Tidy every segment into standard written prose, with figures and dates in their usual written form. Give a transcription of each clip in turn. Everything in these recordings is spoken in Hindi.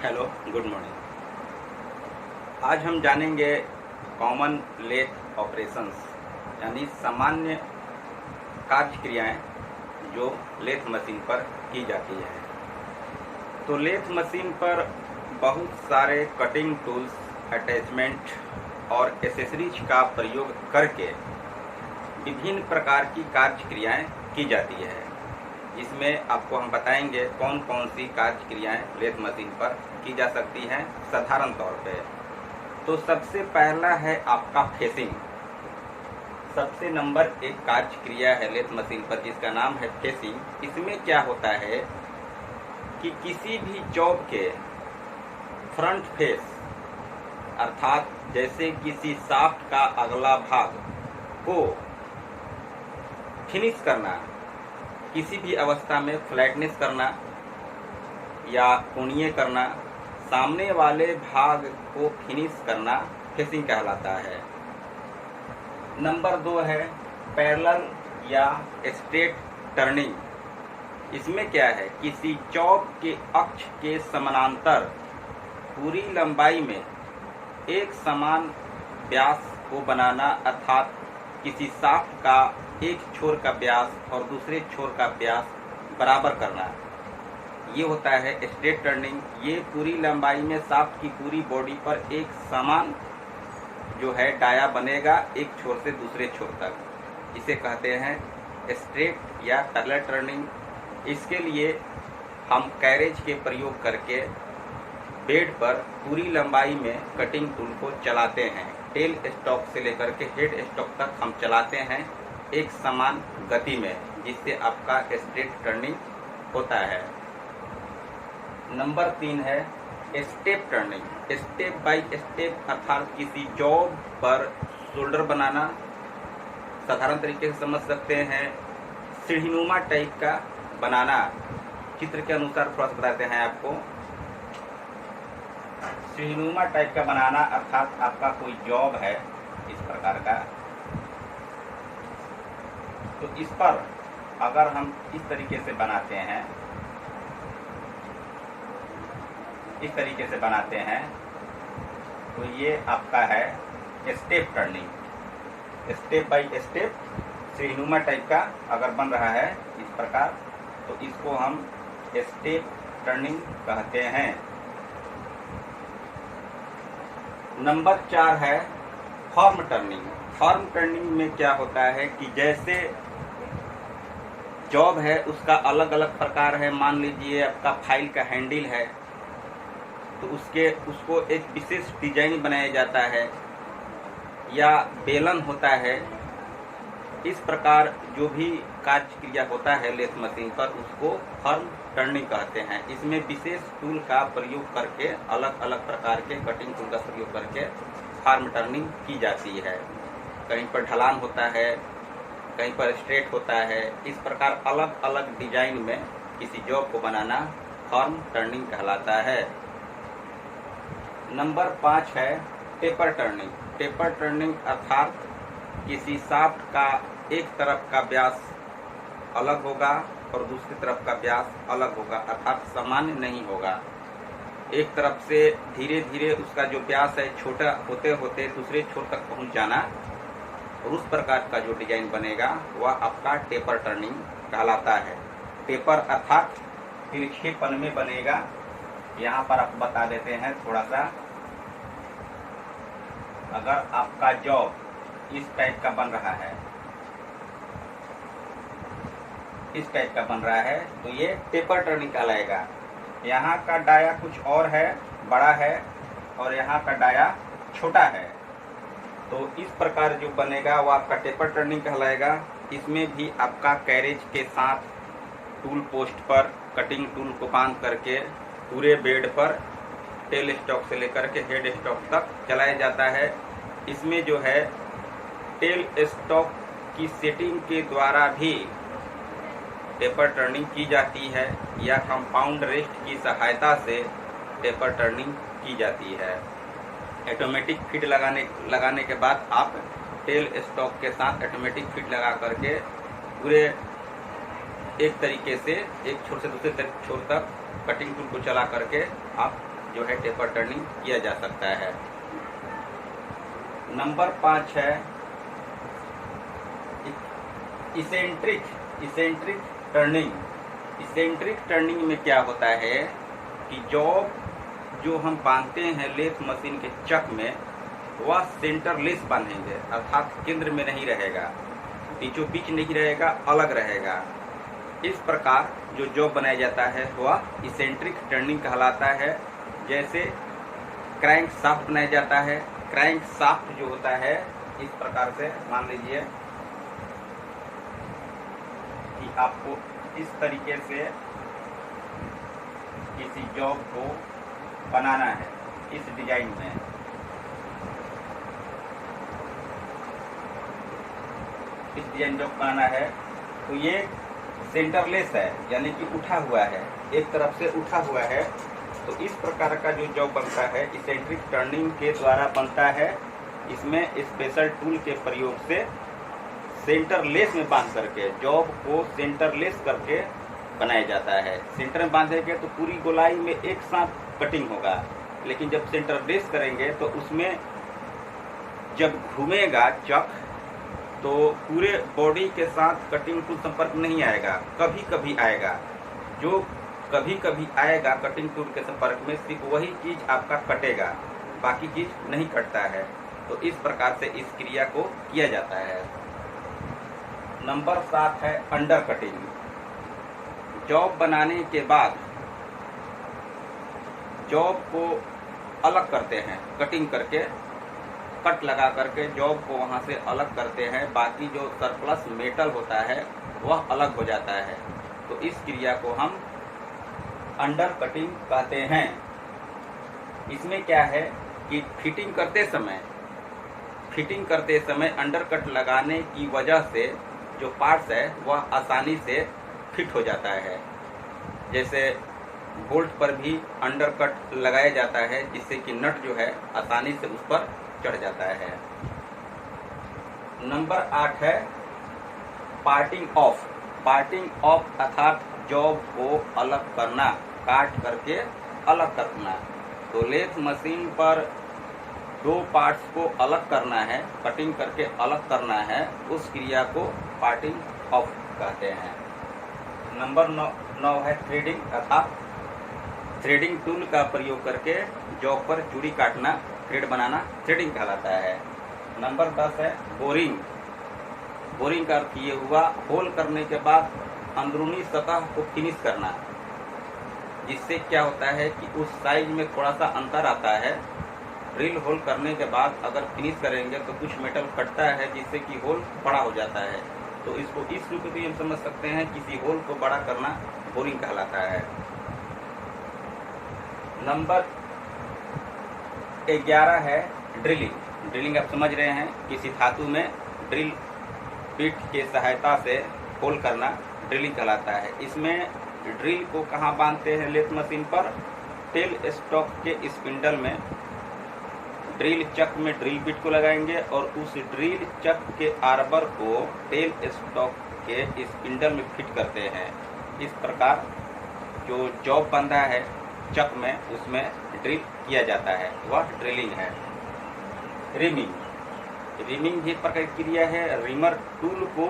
Hello, good morning. आज हम जानेंगे कॉमन लेथ ऑपरेशंस यानी सामान्य कार्य क्रियाएं जो लेथ मशीन पर की जाती है। तो लेथ मशीन पर बहुत सारे कटिंग टूल्स, अटैचमेंट और एसेसरीज का प्रयोग करके विभिन्न प्रकार की कार्य क्रियाएं की जाती है, जिसमें आपको हम बताएंगे कौन कौन सी कार्य क्रियाएं लेथ मशीन पर की जा सकती हैं साधारण तौर पे। तो सबसे पहला है आपका फेसिंग। सबसे नंबर एक कार्य क्रिया है लेथ मशीन पर जिसका नाम है फेसिंग। इसमें क्या होता है कि किसी भी जॉब के फ्रंट फेस अर्थात जैसे किसी शाफ्ट का अगला भाग को फिनिश करना, किसी भी अवस्था में फ्लैटनेस करना या कोणीय करना, सामने वाले भाग को फिनिश करना फेसिंग कहलाता है। नंबर 2 है पैरेलल या स्ट्रेट टर्निंग। इसमें क्या है, किसी चौक के अक्ष के समानांतर पूरी लंबाई में एक समान व्यास को बनाना अर्थात किसी शाफ्ट का एक छोर का व्यास और दूसरे छोर का व्यास बराबर करना, ये होता है स्ट्रेट टर्निंग। ये पूरी लंबाई में शाफ्ट की पूरी बॉडी पर एक समान जो है डाया बनेगा एक छोर से दूसरे छोर तक, इसे कहते हैं स्ट्रेट या पैरेलल टर्निंग। इसके लिए हम कैरेज के प्रयोग करके बेड पर पूरी लंबाई में कटिंग टूल को चलाते हैं। टेल स्टॉक से लेकर के हेड स्टॉक तक हम चलाते हैं एक समान गति में, जिससे आपका स्ट्रेट टर्निंग होता है। नंबर 3 है step turning. Step by step अर्थात किसी जॉब पर शोल्डर बनाना, साधारण तरीके से समझ सकते हैं सीढ़ीनुमा टाइप का बनाना। चित्र के अनुसार थोड़ा सा बताते हैं आपको। सीढ़ीनुमा टाइप का बनाना अर्थात आपका कोई जॉब है इस प्रकार का, तो इस पर अगर हम इस तरीके से बनाते हैं, इस तरीके से बनाते हैं तो ये आपका है step turning. Step by step सीढ़ीनुमा टाइप का अगर बन रहा है इस प्रकार, तो इसको हम स्टेप टर्निंग कहते हैं। नंबर 4 है फॉर्म टर्निंग। फॉर्म टर्निंग में क्या होता है कि जैसे जॉब है उसका अलग अलग प्रकार है। मान लीजिए आपका फाइल का हैंडल है तो उसको एक विशेष डिजाइन बनाया जाता है, या बेलन होता है। इस प्रकार जो भी कार्य क्रिया होता है लेथ मशीन पर उसको फॉर्म टर्निंग कहते हैं। इसमें विशेष टूल का प्रयोग करके अलग अलग प्रकार के कटिंग टूल का प्रयोग करके फॉर्म टर्निंग की जाती है। कहीं पर ढलान होता है, कहीं पर स्ट्रेट होता है। इस प्रकार अलग अलग डिजाइन में किसी जॉब को बनाना फॉर्म टर्निंग कहलाता है। नंबर 5 है टेपर टर्निंग। टेपर टर्निंग अर्थात किसी शाफ्ट का एक तरफ का व्यास अलग होगा और दूसरी तरफ का व्यास अलग होगा, अर्थात समान नहीं होगा। एक तरफ से धीरे धीरे उसका जो व्यास है छोटा होते होते दूसरे छोर तक पहुंच जाना, और उस प्रकार का जो डिजाइन बनेगा वह आपका टेपर टर्निंग कहलाता है। टेपर अर्थात तिरछेपन में बनेगा। यहाँ पर आप बता देते हैं थोड़ा सा, अगर आपका जॉब इस टाइप का बन रहा है, इस टाइप का बन रहा है, तो ये टेपर टर्निंग कहलाएगा। यहाँ का डाया कुछ और है, बड़ा है, और यहाँ का डाया छोटा है, तो इस प्रकार जो बनेगा वो आपका टेपर टर्निंग कहलाएगा। इसमें भी आपका कैरेज के साथ टूल पोस्ट पर कटिंग टूल को बांध करके पूरे बेड पर टेल स्टॉक से लेकर के हेड स्टॉक तक चलाया जाता है। इसमें जो है टेल स्टॉक की सेटिंग के द्वारा भी टेपर टर्निंग की जाती है, या कंपाउंड रेस्ट की सहायता से टेपर टर्निंग की जाती है। ऑटोमेटिक फिट लगाने के बाद आप टेल स्टॉक के साथ ऑटोमेटिक फिट लगा करके पूरे एक तरीके से एक छोर से दूसरे छोर तक कटिंग टूल को चला करके आप जो है टेपर टर्निंग किया जा सकता है। नंबर 5 है इसेंट्रिक टर्निंग। इसेंट्रिक टर्निंग में क्या होता है कि जॉब जो हम बांधते हैं लेथ मशीन के चक में, वह सेंटरलेस बांधेंगे, अर्थात केंद्र में नहीं रहेगा, बीचों बीच नहीं रहेगा, अलग रहेगा। इस प्रकार जो जॉब बनाया जाता है वह इसेंट्रिक टर्निंग कहलाता है। जैसे क्रैंक शाफ्ट बनाया जाता है। क्रैंक शाफ्ट जो होता है इस प्रकार से, मान लीजिए कि आपको इस तरीके से किसी जॉब को बनाना है, इस डिजाइन में। इस डिजाइन जॉब बनाना है तो ये सेंटरलेस है, यानी कि उठा हुआ है, एक तरफ से उठा हुआ है। तो इस प्रकार का जो जॉब बनता है इसेंट्रिक टर्निंग के द्वारा बनता है। इसमें स्पेशल टूल के प्रयोग से सेंटरलेस में बांध करके जॉब को सेंटरलेस करके बनाया जाता है। सेंटर में बांधेंगे तो पूरी गोलाई में एक साथ कटिंग होगा, लेकिन जब सेंटरलेस करेंगे तो उसमें जब घूमेगा चक तो पूरे बॉडी के साथ कटिंग टूल संपर्क नहीं आएगा, कभी कभी आएगा। जो कभी कभी आएगा कटिंग टूल के संपर्क में, सिर्फ वही चीज आपका कटेगा, बाकी चीज नहीं कटता है। तो इस प्रकार से इस क्रिया को किया जाता है। नंबर 7 है अंडर कटिंग। जॉब बनाने के बाद जॉब को अलग करते हैं, कटिंग करके, कट लगा करके जॉब को वहां से अलग करते हैं। बाकी जो सरप्लस मेटल होता है वह अलग हो जाता है। तो इस क्रिया को हम अंडर कटिंग कहते हैं। इसमें क्या है कि फिटिंग करते समय अंडर कट लगाने की वजह से जो पार्ट्स है वह आसानी से फिट हो जाता है। जैसे बोल्ट पर भी अंडर कट लगाया जाता है, जिससे कि नट जो है आसानी से उस पर चढ़ जाता है। नंबर 8 है पार्टिंग ऑफ। पार्टिंग ऑफ अर्थात जॉब को अलग करना, काट करके अलग करना। तो लेथ मशीन पर 2 पार्ट्स को अलग करना है, कटिंग करके अलग करना है, उस क्रिया को पार्टिंग ऑफ कहते हैं। नंबर 9 है थ्रेडिंग अर्थात थ्रेडिंग टूल का प्रयोग करके जॉब पर चूड़ी काटना, थ्रेड बनाना थ्रेडिंग कहलाता है। नंबर 10 है बोरिंग। बोरिंग का अर्थ ये हुआ होल करने के बाद अंदरूनी सतह को फिनिश करना, जिससे क्या होता है कि उस साइज में थोड़ा सा अंतर आता है। ड्रिल होल करने के बाद अगर फिनिश करेंगे तो कुछ मेटल कटता है, जिससे कि होल बड़ा हो जाता है। तो इसको इस रूप में भी हम समझ सकते हैं, किसी होल को बड़ा करना बोरिंग कहलाता है। नंबर 11 है ड्रिलिंग। ड्रिलिंग आप समझ रहे हैं, किसी धातु में ड्रिल बिट के सहायता से होल करना ड्रिलिंग कहलाता है। इसमें ड्रिल को कहाँ बांधते हैं लेथ मशीन पर? टेल स्टॉक के स्पिंडल में ड्रिल चक में ड्रिल बिट को लगाएंगे और उस ड्रिल चक के आर्बर को टेल स्टॉक के स्पिंडल में फिट करते हैं। इस प्रकार जो जॉब बंधा है चक में, उसमें ड्रिल किया जाता है, वह ड्रिलिंग है। रिमिंग भी एक प्रकार की क्रिया है। रिमर टूल को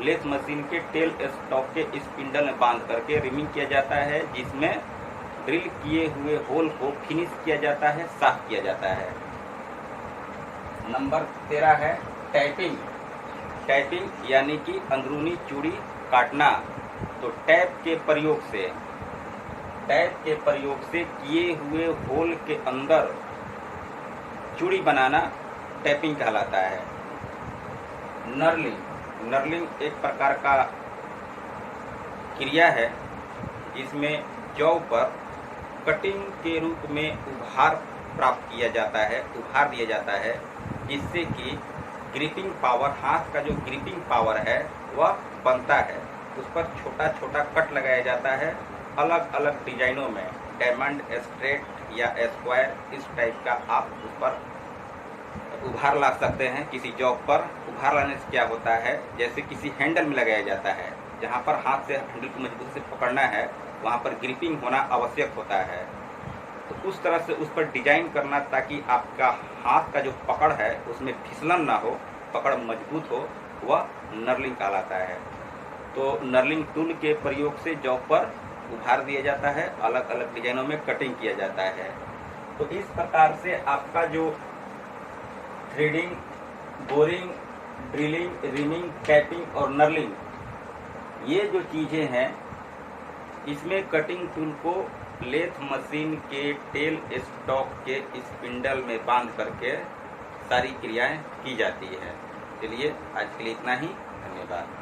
लेथ मशीन के टेल स्टॉक के स्पिंडल में बांध करके रिमिंग किया जाता है, जिसमें ड्रिल किए हुए होल को फिनिश किया जाता है, साफ किया जाता है। नंबर 13 है टैपिंग। टैपिंग यानी कि अंदरूनी चूड़ी काटना। तो टैप के प्रयोग से किए हुए होल के अंदर चूड़ी बनाना टैपिंग कहलाता है। नर्लिंग एक प्रकार का क्रिया है, जिसमें जॉब पर कटिंग के रूप में उभार प्राप्त किया जाता है, उभार दिया जाता है, जिससे कि ग्रिपिंग पावर, हाथ का जो ग्रिपिंग पावर है वह बनता है। उस पर छोटा छोटा कट लगाया जाता है, अलग अलग डिजाइनों में, डायमंड, स्ट्रेट या स्क्वायर, इस टाइप का आप उस पर उभार ला सकते हैं। किसी जॉब पर उभार लाने से क्या होता है, जैसे किसी हैंडल में लगाया जाता है, जहाँ पर हाथ से हैंडल को मजबूत से पकड़ना है, वहाँ पर ग्रिपिंग होना आवश्यक होता है। तो उस तरह से उस पर डिजाइन करना ताकि आपका हाथ का जो पकड़ है उसमें फिसलन ना हो, पकड़ मजबूत हो, वह नर्लिंग कहलाता है। तो नर्लिंग टूल के प्रयोग से जॉब पर उभार दिया जाता है, अलग अलग डिजाइनों में कटिंग किया जाता है। तो इस प्रकार से आपका जो threading, boring, drilling, rhyming, capping और नर्लिंग, ये जो चीज़ें हैं इसमें कटिंग टूल को लेथ मशीन के टेल स्टॉक के स्पिंडल में बांध करके सारी क्रियाएं की जाती है। चलिए आज के लिए इतना ही, धन्यवाद।